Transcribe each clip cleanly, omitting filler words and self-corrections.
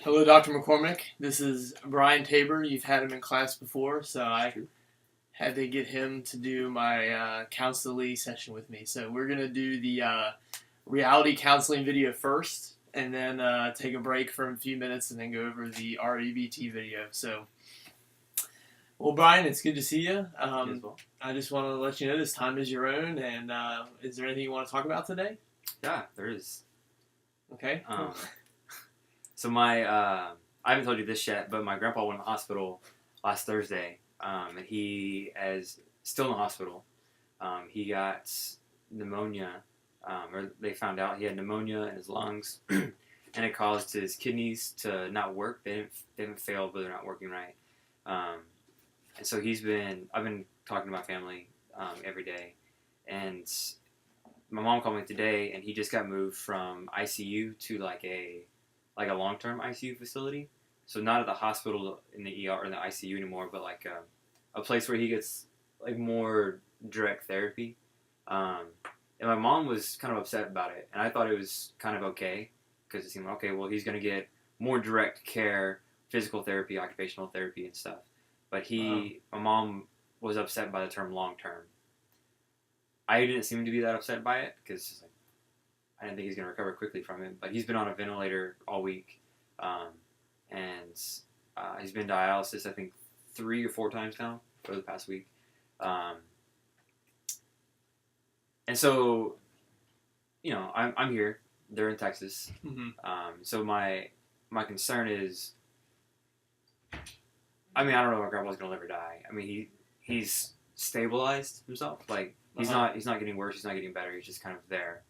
Hello, Dr. McCormick. This is Brian Tabor. You've had him in class before, so I had to get him to do my counseling session with me. So we're going to do the reality counseling video first, and then take a break for a few minutes, and then go over the REBT video. So, well, Brian, it's good to see you. I just want to let you know this time is your own, and is there anything you want to talk about today? Yeah, there is. Okay. So I haven't told you this yet, but my grandpa went to the hospital last Thursday, and he is still in the hospital. He got pneumonia, or they found out he had pneumonia in his lungs, and it caused his kidneys to not work. They haven't failed, but they're not working right. And so I've been talking to my family every day, and my mom called me today, and he just got moved from ICU to like a long-term ICU facility. So not at the hospital in the ER or in the ICU anymore, but like a place where he gets like more direct therapy. And my mom was kind of upset about it, and I thought it was kind of okay because it seemed like, okay, well, he's going to get more direct care, physical therapy, occupational therapy, and stuff. But my mom was upset by the term long-term. I didn't seem to be that upset by it because I didn't think he's going to recover quickly from it, but he's been on a ventilator all week, and he's been dialysis, I think, 3 or 4 times now over the past week. And so, I'm here. They're in Texas. Mm-hmm. So my concern is, I don't know if my grandpa's going to live or die. He's stabilized himself. Like, he's not getting worse. He's not getting better. He's just kind of there.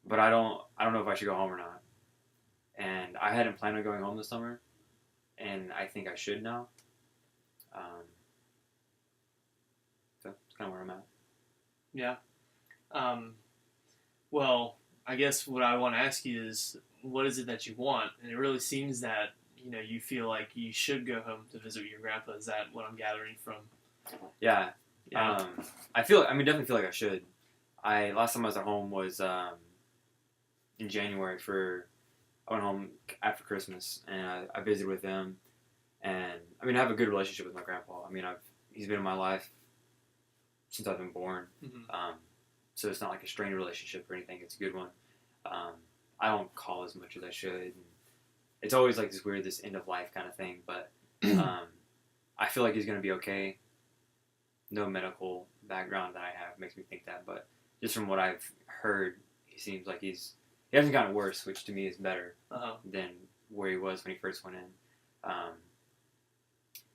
But I don't know if I should go home or not. And I hadn't planned on going home this summer, and I think I should now. So that's kind of where I'm at. Yeah. Well, I guess what I want to ask you is, what is it that you want? And it really seems that, you feel like you should go home to visit your grandpa. Is that what I'm gathering from? Yeah. I definitely feel like I should. Last time I was at home was in January I went home after Christmas, and I visited with them, and I have a good relationship with my grandpa. He's been in my life since I've been born. Mm-hmm. So it's not like a strained relationship or anything. It's a good one. I don't call as much as I should. And it's always like this end of life kind of thing, but I feel like he's going to be okay. No medical background that I have makes me think that, but just from what I've heard, he seems like he hasn't gotten worse, which to me is better than where he was when he first went in.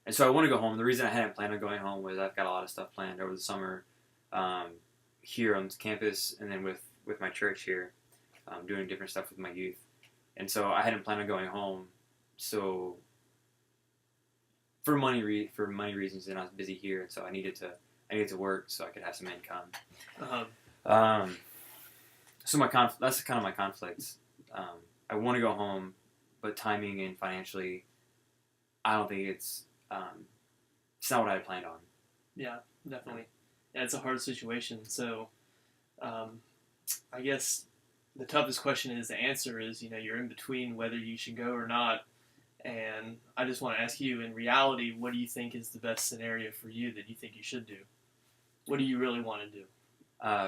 And so I want to go home. The reason I hadn't planned on going home was I've got a lot of stuff planned over the summer here on campus, and then with my church here, doing different stuff with my youth. And so I hadn't planned on going home. So for money reasons, and I was busy here, and so I needed to work so I could have some income. So that's kind of my conflicts. I want to go home, but timing and financially, I don't think it's not what I had planned on. Yeah, definitely. Yeah, it's a hard situation. So, I guess the toughest question to answer is, you're in between whether you should go or not. And I just want to ask you, in reality, what do you think is the best scenario for you that you think you should do? What do you really want to do?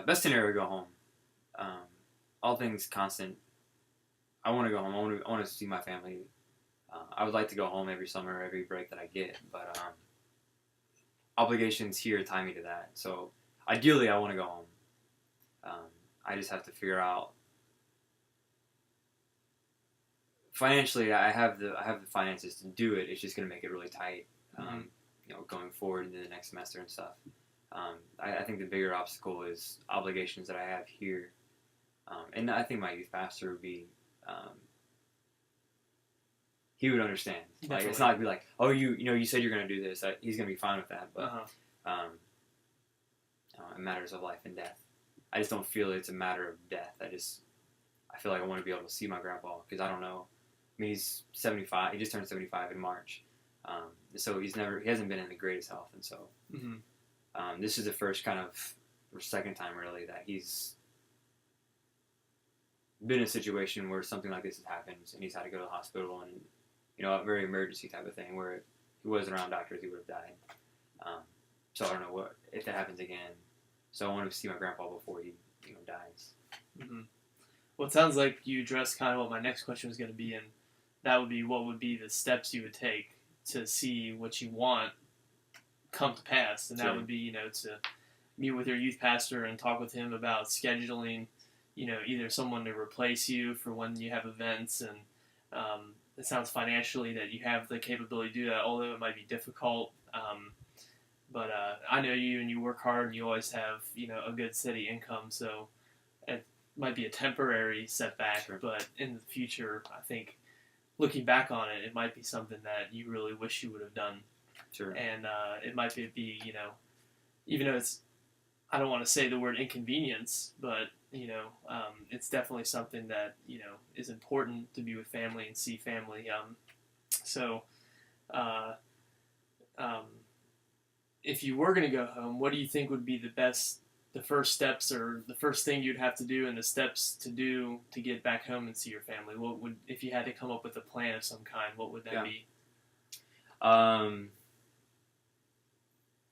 Best scenario, go home. All things constant. I want to go home. I want to see my family. I would like to go home every summer, every break that I get, but obligations here tie me to that. So ideally, I want to go home. I just have to figure out. Financially, I have the finances to do it. It's just going to make it really tight, going forward into the next semester and stuff. I think the bigger obstacle is obligations that I have here, and I think my youth pastor would be, he would understand. Definitely. Like, it's not like be like, oh, you said you're going to do this. He's going to be fine with that, but it matters of life and death. I just don't feel it's a matter of death. I feel like I want to be able to see my grandpa because I don't know. He's 75. He just turned 75 in March. So he hasn't been in the greatest health, and so this is the first kind of, or second time really, that he's been in a situation where something like this has happened and he's had to go to the hospital and, a very emergency type of thing where if he wasn't around doctors, he would have died. So I don't know if that happens again. So I want to see my grandpa before he, dies. Mm-hmm. Well, it sounds like you addressed kind of what my next question was going to be, and that would be what would be the steps you would take to see what you want come to pass, and that would be, to meet with your youth pastor and talk with him about scheduling, either someone to replace you for when you have events, and it sounds financially that you have the capability to do that, although it might be difficult. But I know you, and you work hard, and you always have, a good steady income, so it might be a temporary setback, sure. But in the future, I think, looking back on it, it might be something that you really wish you would have done. Sure. And it might be, even though it's, I don't want to say the word inconvenience, but, it's definitely something that, is important to be with family and see family. If you were going to go home, what do you think would be the first steps, or the first thing you'd have to do, and the steps to do to get back home and see your family? What would, if you had to come up with a plan of some kind, what would that be?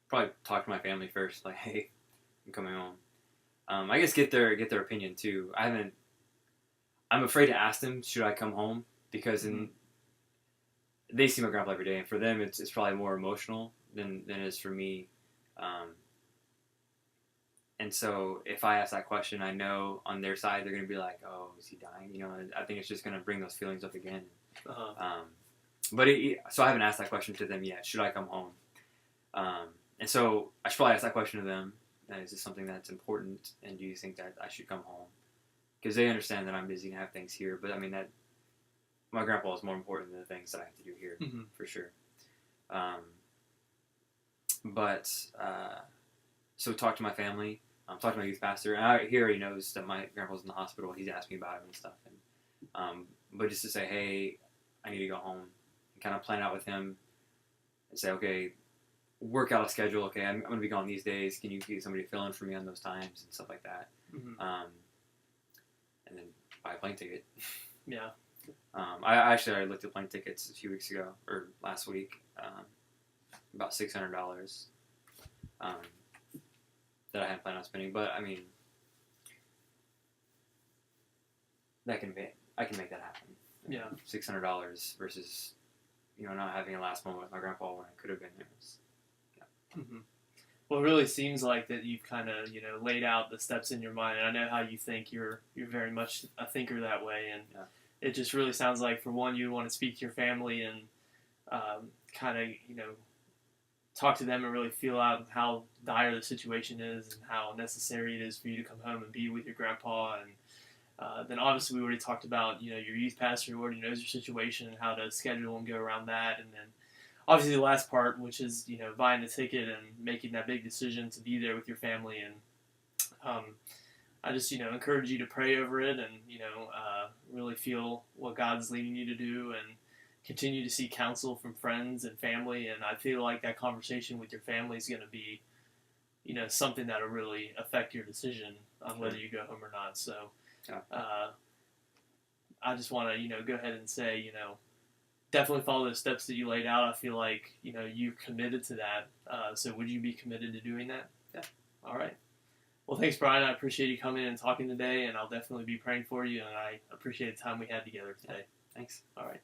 Probably talk to my family first, like, hey, I'm coming home. I guess get their opinion too. I'm afraid to ask them, should I come home? Because they see my grandpa every day, and for them it's probably more emotional than it is for me. And so if I ask that question, I know on their side they're going to be like, oh, is he dying? And I think it's just going to bring those feelings up again. So I haven't asked that question to them yet. Should I come home? And so I should probably ask that question to them. Is this something that's important? And do you think that I should come home? Because they understand that I'm busy and have things here. But I mean, that my grandpa is more important than the things that I have to do here, for sure. So talk to my family, talk to my youth pastor. And he already knows that my grandpa's in the hospital. He's asked me about him and stuff. And but just to say, hey, I need to go home, and kind of plan out with him and say, okay, work out a schedule. Okay, I'm going to be gone these days. Can you get somebody to fill in for me on those times and stuff like that? And then buy a plane ticket. Yeah. I looked at plane tickets a few weeks ago, or last week, about $600 that I hadn't planned on spending. But I mean, I can make that happen. Yeah. $600 versus not having a last moment with my grandpa when I could have been there. Well, it really seems like that you've kind of laid out the steps in your mind, and I know how you think. You're very much a thinker that way, and it just really sounds like, for one, you want to speak to your family and kind of talk to them and really feel out how dire the situation is and how necessary it is for you to come home and be with your grandpa. And then obviously we already talked about your youth pastor who already knows your situation and how to schedule and go around that. And then obviously the last part, which is buying the ticket and making that big decision to be there with your family. And I just encourage you to pray over it and really feel what God's leading you to do, and continue to seek counsel from friends and family. And I feel like that conversation with your family is going to be something that will really affect your decision on whether you go home or not. So I just want to go ahead and say definitely follow the steps that you laid out. I feel like you committed to that. So would you be committed to doing that? Yeah. All right. Well, thanks, Brian. I appreciate you coming in and talking today, and I'll definitely be praying for you, and I appreciate the time we had together today. Thanks. All right.